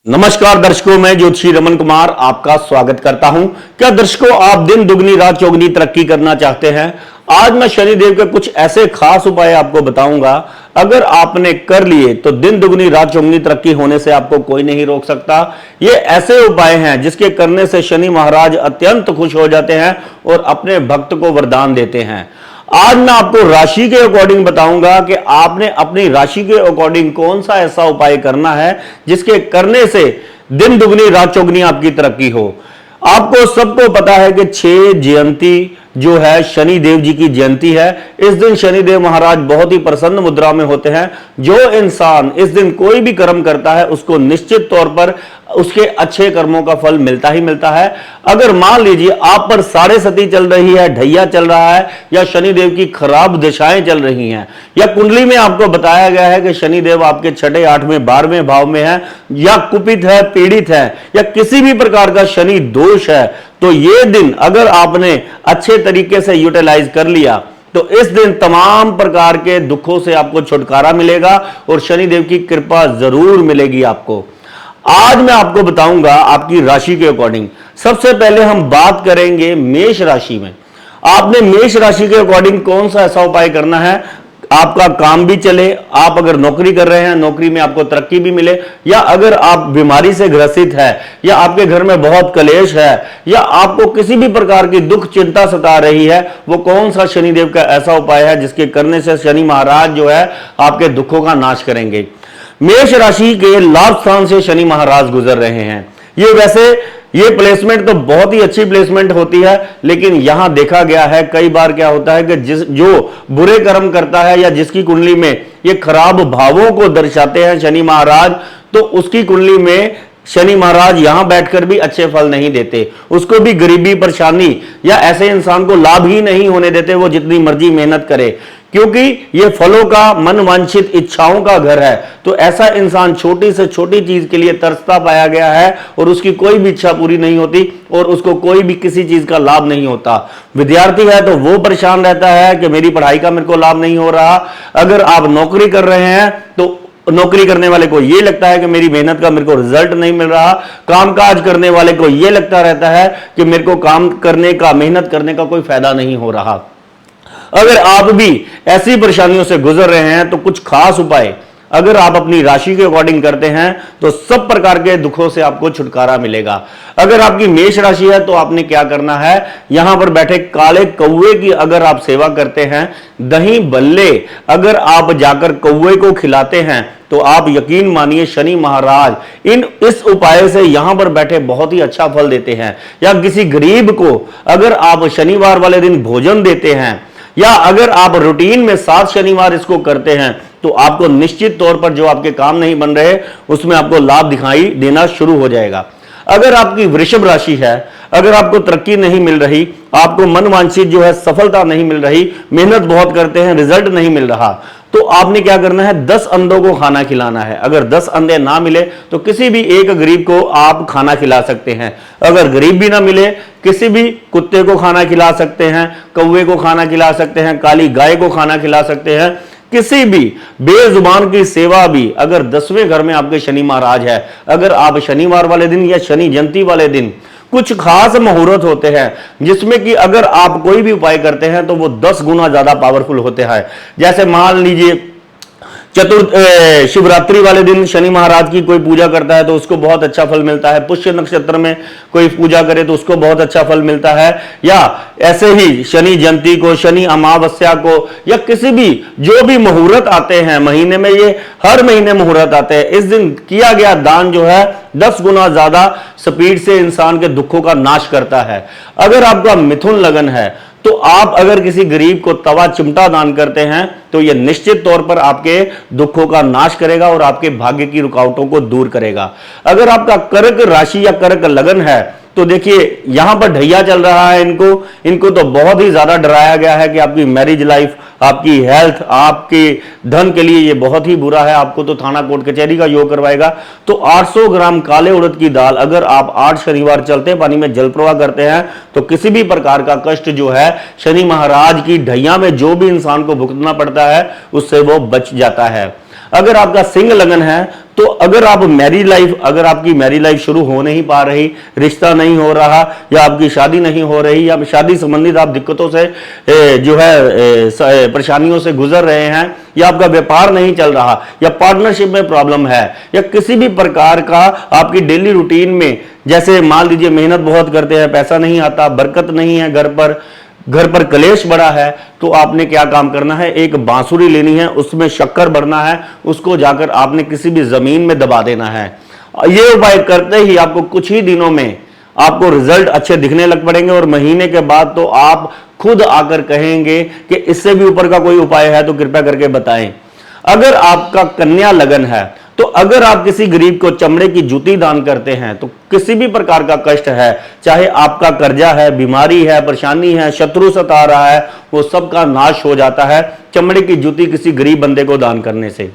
नमस्कार दर्शकों, मैं ज्योतिषी रमन कुमार आपका स्वागत करता हूं। क्या दर्शकों, आप दिन दुगनी रात चौगनी तरक्की करना चाहते हैं? आज मैं शनिदेव के कुछ ऐसे खास उपाय आपको बताऊंगा। अगर आपने कर लिए तो दिन दुगनी रात चौगनी तरक्की होने से आपको कोई नहीं रोक सकता। ये ऐसे उपाय हैं जिसके करने से शनि महाराज अत्यंत खुश हो जाते हैं और अपने भक्त को वरदान देते हैं। आज मैं आपको राशि के अकॉर्डिंग बताऊंगा कि आपने अपनी राशि के अकॉर्डिंग कौन सा ऐसा उपाय करना है जिसके करने से दिन दुगनी रात चौगनी आपकी तरक्की हो। आपको सबको पता है कि 6 जयंती जो है शनि देव जी की जयंती है। इस दिन शनि देव महाराज बहुत ही प्रसन्न मुद्रा में होते हैं। जो इंसान इस दिन कोई भी कर्म करता है उसको निश्चित तौर पर उसके अच्छे कर्मों का फल मिलता ही मिलता है। अगर मान लीजिए आप पर साढ़े सती चल रही है, ढैया चल रहा है, या शनिदेव की खराब दिशाएं चल रही हैं, या कुंडली में आपको बताया गया है कि शनिदेव आपके 6, 8वें, 12वें भाव में है, या कुपित है, पीड़ित है, या किसी भी प्रकार का शनि दोष है, तो ये दिन अगर आपने अच्छे तरीके से यूटिलाइज कर लिया तो इस दिन तमाम प्रकार के दुखों से आपको छुटकारा मिलेगा और शनिदेव की कृपा जरूर मिलेगी आपको। आज मैं आपको बताऊंगा आपकी राशि के अकॉर्डिंग। सबसे पहले हम बात करेंगे मेष राशि में। आपने मेष राशि के अकॉर्डिंग कौन सा ऐसा उपाय करना है आपका काम भी चले, आप अगर नौकरी कर रहे हैं नौकरी में आपको तरक्की भी मिले, या अगर आप बीमारी से ग्रसित है, या आपके घर में बहुत कलेश है, या आपको किसी भी प्रकार की दुख चिंता सता रही है, वो कौन सा शनिदेव का ऐसा उपाय है जिसके करने से शनि महाराज जो है आपके दुखों का नाश करेंगे। मेष राशि के लाभ स्थान से शनि महाराज गुजर रहे हैं। ये प्लेसमेंट तो बहुत ही अच्छी प्लेसमेंट होती है, लेकिन यहां देखा गया है कई बार क्या होता है कि जो बुरे कर्म करता है या जिसकी कुंडली में ये खराब भावों को दर्शाते हैं शनि महाराज, तो उसकी कुंडली में शनि महाराज यहां बैठकर भी अच्छे फल नहीं देते। उसको भी गरीबी परेशानी, या ऐसे इंसान को लाभ ही नहीं होने देते वो जितनी मर्जी मेहनत करे, क्योंकि ये फलों का मनवांछित इच्छाओं का घर है। तो ऐसा इंसान छोटी से छोटी चीज के लिए तरसता पाया गया है और उसकी कोई भी इच्छा पूरी नहीं होती और उसको कोई भी किसी चीज का लाभ नहीं होता। विद्यार्थी है तो वो परेशान रहता है कि मेरी पढ़ाई का मेरे को लाभ नहीं हो रहा। अगर आप नौकरी कर रहे हैं तो नौकरी करने वाले को यह लगता है कि मेरी मेहनत का मेरे को रिजल्ट नहीं मिल रहा। कामकाज करने वाले को यह लगता रहता है कि मेरे को काम करने का, मेहनत करने का कोई फायदा नहीं हो रहा। अगर आप भी ऐसी परेशानियों से गुजर रहे हैं तो कुछ खास उपाय अगर आप अपनी राशि के अकॉर्डिंग करते हैं तो सब प्रकार के दुखों से आपको छुटकारा मिलेगा। अगर आपकी मेष राशि है तो आपने क्या करना है, यहां पर बैठे काले कौवे की अगर आप सेवा करते हैं, दही बल्ले अगर आप जाकर कौवे को खिलाते हैं, तो आप यकीन मानिए शनि महाराज इस उपाय से यहां पर बैठे बहुत ही अच्छा फल देते हैं। या किसी गरीब को अगर आप शनिवार वाले दिन भोजन देते हैं, या अगर आप रूटीन में 7 शनिवार इसको करते हैं, तो आपको निश्चित तौर पर जो आपके काम नहीं बन रहे उसमें आपको लाभ दिखाई देना शुरू हो जाएगा। अगर आपकी वृषभ राशि है, अगर आपको तरक्की नहीं मिल रही, आपको मनवांछित जो है सफलता नहीं मिल रही, मेहनत बहुत करते हैं रिजल्ट नहीं मिल रहा, तो आपने क्या करना है, 10 अंधों को खाना खिलाना है। अगर 10 अंधे ना मिले तो किसी भी एक गरीब को आप खाना खिला सकते हैं। अगर गरीब भी ना मिले, किसी भी कुत्ते को खाना खिला सकते हैं, कौवे को खाना खिला सकते हैं, काली गाय को खाना खिला सकते हैं। किसी भी बेजुबान की सेवा भी, अगर 10वें घर में आपके शनि महाराज है, अगर आप शनिवार वाले दिन या शनि जयंती वाले दिन कुछ खास मुहूर्त होते हैं जिसमें कि अगर आप कोई भी उपाय करते हैं तो वो 10 गुना ज्यादा पावरफुल होते हैं। जैसे मान लीजिए शिवरात्रि वाले दिन शनि महाराज की कोई पूजा करता है तो उसको बहुत अच्छा फल मिलता है। पुष्य नक्षत्र में कोई पूजा करे तो उसको बहुत अच्छा फल मिलता है। या ऐसे ही शनि जयंती को, शनि अमावस्या को, या किसी भी जो भी मुहूर्त आते हैं महीने में, ये हर महीने मुहूर्त आते हैं, इस दिन किया गया दान जो है 10 गुना ज्यादा स्पीड से इंसान के दुखों का नाश करता है। अगर आपका मिथुन लगन है तो आप अगर किसी गरीब को तवा चिमटा दान करते हैं तो यह निश्चित तौर पर आपके दुखों का नाश करेगा और आपके भाग्य की रुकावटों को दूर करेगा। अगर आपका कर्क राशि या कर्क लगन है तो देखिए यहां पर ढैया चल रहा है, इनको तो बहुत ही ज्यादा डराया गया है कि आपकी मैरिज लाइफ, आपकी हेल्थ, आपके धन के लिए ये बहुत ही बुरा है, आपको तो थाना कोर्ट कचहरी का योग करवाएगा। तो 800 ग्राम काले उड़द की दाल अगर आप 8 शनिवार चलते पानी में जल प्रवाह करते हैं तो किसी भी प्रकार का कष्ट जो है शनि महाराज की ढैया में जो भी इंसान को भुगतना पड़ता है उससे वो बच जाता है। अगर आपका सिंह लगन है तो अगर आप मैरिज लाइफ, अगर आपकी मैरिज लाइफ शुरू हो नहीं पा रही, रिश्ता नहीं हो रहा, या आपकी शादी नहीं हो रही, या शादी संबंधित आप दिक्कतों से जो है परेशानियों से गुजर रहे हैं, या आपका व्यापार नहीं चल रहा, या पार्टनरशिप में प्रॉब्लम है, या किसी भी प्रकार का आपकी डेली रूटीन में, जैसे मान लीजिए मेहनत बहुत करते हैं, पैसा नहीं आता, बरकत नहीं है, घर पर कलेश बड़ा है, तो आपने क्या काम करना है, एक बांसुरी लेनी है, उसमें शक्कर भरना है, उसको जाकर आपने किसी भी जमीन में दबा देना है। ये उपाय करते ही आपको कुछ ही दिनों में आपको रिजल्ट अच्छे दिखने लग पड़ेंगे, और महीने के बाद तो आप खुद आकर कहेंगे कि इससे भी ऊपर का कोई उपाय है तो कृपया करके बताएं। अगर आपका कन्या लगन है तो अगर आप किसी गरीब को चमड़े की जूती दान करते हैं तो किसी भी प्रकार का कष्ट है, चाहे आपका कर्जा है, बीमारी है, परेशानी है, शत्रु सता रहा है, वो सब का नाश हो जाता है चमड़े की जूती किसी गरीब बंदे को दान करने से।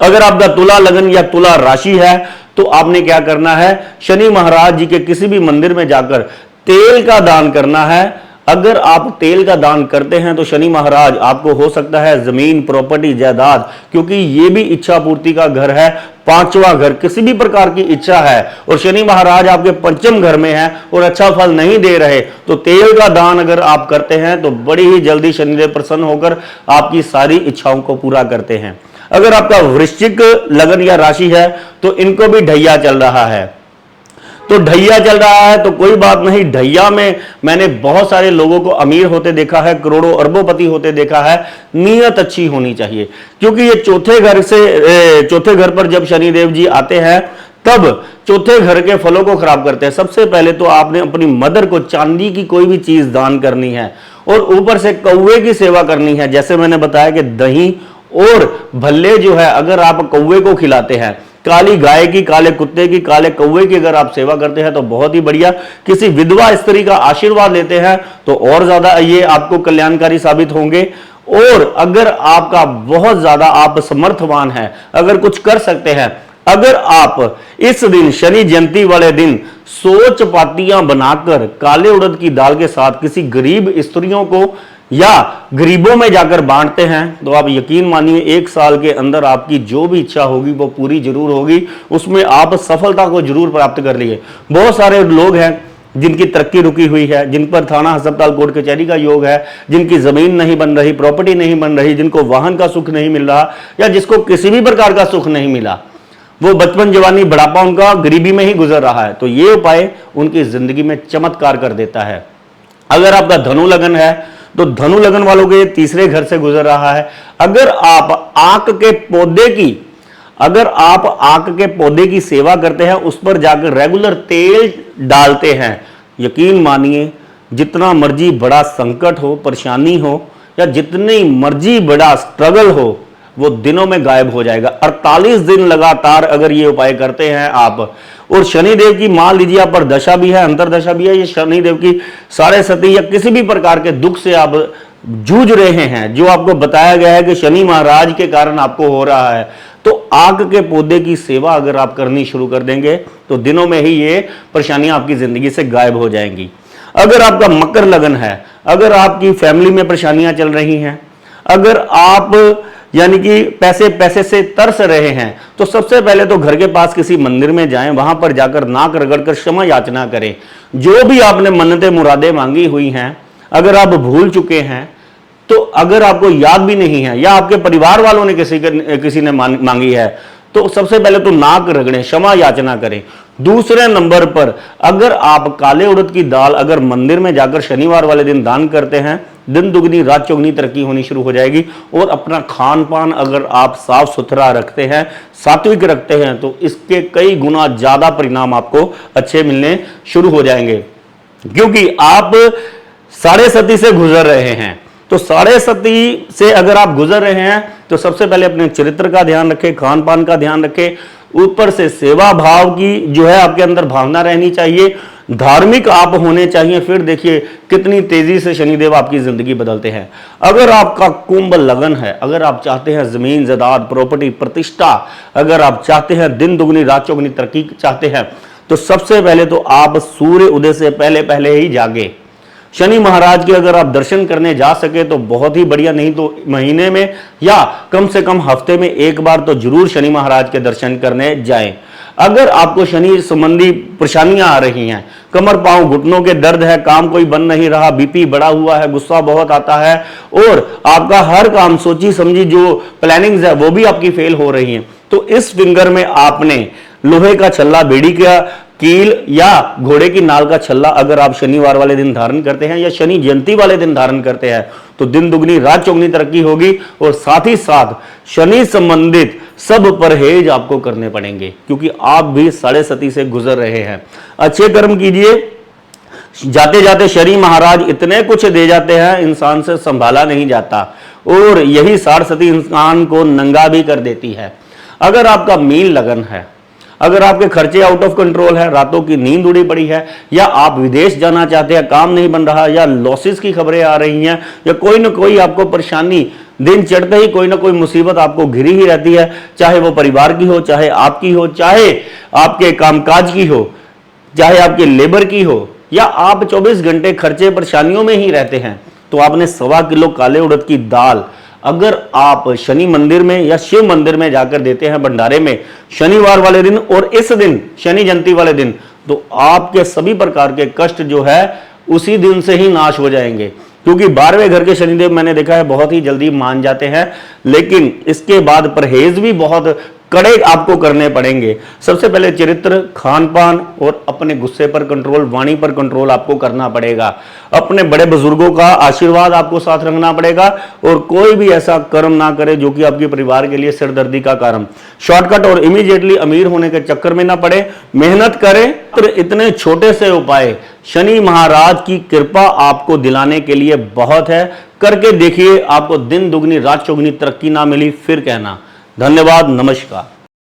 अगर आपका तुला लगन या तुला राशि है तो आपने क्या करना है, शनि महाराज जी के किसी भी मंदिर में जाकर तेल का दान करना है। अगर आप तेल का दान करते हैं तो शनि महाराज आपको हो सकता है जमीन, प्रॉपर्टी, जायदाद, क्योंकि ये भी इच्छा पूर्ति का घर है, पांचवा घर, किसी भी प्रकार की इच्छा है और शनि महाराज आपके पंचम घर में है और अच्छा फल नहीं दे रहे, तो तेल का दान अगर आप करते हैं तो बड़ी ही जल्दी शनिदेव प्रसन्न होकर आपकी सारी इच्छाओं को पूरा करते हैं। अगर आपका वृश्चिक लगन या राशि है तो इनको भी ढैया चल रहा है, तो ढैया चल रहा है तो कोई बात नहीं। ढैया में मैंने बहुत सारे लोगों को अमीर होते देखा है, करोड़ों अरबोंपति होते देखा है। नीयत अच्छी होनी चाहिए, क्योंकि ये चौथे घर पर जब शनिदेव जी आते हैं तब चौथे घर के फलों को खराब करते हैं। सबसे पहले तो आपने अपनी मदर को चांदी की कोई भी चीज दान करनी है और ऊपर से कौवे की सेवा करनी है। जैसे मैंने बताया कि दही और भल्ले जो है अगर आप कौवे को खिलाते हैं, काली गाय की, काले कुत्ते की, काले कौवे की अगर आप सेवा करते हैं तो बहुत ही बढ़िया। किसी विधवा स्त्री का आशीर्वाद लेते हैं तो और ज्यादा ये आपको कल्याणकारी साबित होंगे। और अगर आपका बहुत ज्यादा आप समर्थवान है, अगर कुछ कर सकते हैं, अगर आप इस दिन शनि जयंती वाले दिन 100 चपातियां बनाकर काले उड़द की दाल के साथ किसी गरीब स्त्रियों को या गरीबों में जाकर बांटते हैं तो आप यकीन मानिए 1 साल के अंदर आपकी जो भी इच्छा होगी वो पूरी जरूर होगी, उसमें आप सफलता को जरूर प्राप्त कर लिए। बहुत सारे लोग हैं जिनकी तरक्की रुकी हुई है, जिन पर थाना, अस्पताल, कोर्ट कचहरी का योग है, जिनकी जमीन नहीं बन रही, प्रॉपर्टी नहीं बन रही, जिनको वाहन का सुख नहीं मिल रहा या जिसको किसी भी प्रकार का सुख नहीं मिला, वो बचपन, जवानी, बुढ़ापा उनका गरीबी में ही गुजर रहा है, तो ये उपाय उनकी जिंदगी में चमत्कार कर देता है। अगर आपका धनु लगन है तो धनु लगन वालों के तीसरे घर से गुजर रहा है। अगर आप आक के पौधे की सेवा करते हैं, उस पर जाकर रेगुलर तेल डालते हैं, यकीन मानिए जितना मर्जी बड़ा संकट हो, परेशानी हो या जितनी मर्जी बड़ा स्ट्रगल हो, वो दिनों में गायब हो जाएगा। 48 दिन लगातार अगर ये उपाय करते हैं आप, और शनिदेव की मान लीजिए आप पर दशा भी है, अंतरदशा भी है, ये शनिदेव की साढ़े सती या किसी भी प्रकार के दुख से आप जूझ रहे हैं, जो आपको बताया गया है कि शनि महाराज के कारण आपको हो रहा है, तो आग के पौधे की सेवा अगर आप करनी शुरू कर देंगे तो दिनों में ही ये परेशानियां आपकी जिंदगी से गायब हो जाएंगी। अगर आपका मकर लगन है, अगर आपकी फैमिली में परेशानियां चल रही हैं, अगर आप यानी कि पैसे से तरस रहे हैं, तो सबसे पहले तो घर के पास किसी मंदिर में जाएं, वहां पर जाकर नाक रगड़कर क्षमा याचना करें। जो भी आपने मन्नतें मुरादें मांगी हुई हैं, अगर आप भूल चुके हैं, तो अगर आपको याद भी नहीं है या आपके परिवार वालों ने किसी ने मांगी है, तो सबसे पहले तो नाक रगड़ें, क्षमा याचना करें। दूसरे नंबर पर अगर आप काले उड़द की दाल अगर मंदिर में जाकर शनिवार वाले दिन दान करते हैं, दिन दुगनी रात चौगनी तरक्की होनी शुरू हो जाएगी। और अपना खान पान अगर आप साफ सुथरा रखते हैं, सात्विक रखते हैं, तो इसके कई गुना ज्यादा परिणाम आपको अच्छे मिलने शुरू हो जाएंगे। क्योंकि आप साढ़े सती से गुजर रहे हैं, तो साढ़े सती से अगर आप गुजर रहे हैं तो सबसे पहले अपने चरित्र का ध्यान रखें, खान पान का ध्यान रखें, ऊपर से सेवा भाव की जो है आपके अंदर भावना रहनी चाहिए, धार्मिक आप होने चाहिए। फिर देखिए कितनी तेजी से शनिदेव आपकी जिंदगी बदलते हैं। अगर आपका कुंभ लगन है, अगर आप चाहते हैं जमीन, जायदाद, प्रॉपर्टी, प्रतिष्ठा, अगर आप चाहते हैं दिन दुगनी रात चौगनी तरक्की चाहते हैं, तो सबसे पहले तो आप सूर्य उदय से पहले पहले ही जागे। शनि महाराज के अगर आप दर्शन करने जा सके तो बहुत ही बढ़िया, नहीं तो महीने में या कम से कम हफ्ते में एक बार तो जरूर शनि महाराज के दर्शन करने जाएं। अगर आपको शनि संबंधी परेशानियां आ रही हैं, कमर पांव घुटनों के दर्द है, काम कोई बन नहीं रहा, बीपी बढ़ा हुआ है, गुस्सा बहुत आता है और आपका हर काम सोची समझी जो प्लानिंग्स है वो भी आपकी फेल हो रही हैं, तो इस फिंगर में आपने लोहे का छल्ला, बेड़ी का कील या घोड़े की नाल का छल्ला अगर आप शनिवार वाले दिन धारण करते हैं या शनि जयंती वाले दिन धारण करते हैं तो दिन दुगनी रात चौगनी तरक्की होगी। और साथ ही साथ शनि संबंधित सब परहेज आपको करने पड़ेंगे, क्योंकि आप भी 7.5 से गुजर रहे हैं। अच्छे कर्म कीजिए, जाते जाते शनि महाराज इतने कुछ दे जाते हैं, इंसान से संभाला नहीं जाता और यही 7.5 इंसान को नंगा भी कर देती है। अगर आपका मीन लगन है, अगर आपके खर्चे आउट ऑफ कंट्रोल है, रातों की नींद उड़ी पड़ी है, या आप विदेश जाना चाहते हैं, काम नहीं बन रहा, या लॉसेस की खबरें आ रही हैं, या कोई ना कोई आपको परेशानी, दिन चढ़ते ही कोई ना कोई मुसीबत आपको घिरी ही रहती है, चाहे वो परिवार की हो, चाहे आपकी हो, चाहे आपके कामकाज की हो, चाहे आपके लेबर की हो, या आप 24 घंटे खर्चे परेशानियों में ही रहते हैं, तो आपने 1.25 किलो काले उड़द की दाल अगर आप शनि मंदिर में या शिव मंदिर में जाकर देते हैं भंडारे में शनिवार वाले दिन और इस दिन शनि जयंती वाले दिन, तो आपके सभी प्रकार के कष्ट जो है उसी दिन से ही नाश हो जाएंगे। क्योंकि 12वें घर के शनिदेव मैंने देखा है बहुत ही जल्दी मान जाते हैं, लेकिन इसके बाद परहेज भी बहुत कड़े आपको करने पड़ेंगे। सबसे पहले चरित्र, खान पान और अपने गुस्से पर कंट्रोल, वाणी पर कंट्रोल आपको करना पड़ेगा। अपने बड़े बुजुर्गों का आशीर्वाद आपको साथ रखना पड़ेगा और कोई भी ऐसा कर्म ना करे जो कि आपके परिवार के लिए सिरदर्दी का कारण, शॉर्टकट और इमीडिएटली अमीर होने के चक्कर में ना पड़े, मेहनत करें। तो इतने छोटे से उपाय शनि महाराज की कृपा आपको दिलाने के लिए बहुत है, करके देखिए, आपको दिन दुगनी रात चौगनी तरक्की ना मिली फिर कहना। धन्यवाद, नमस्कार।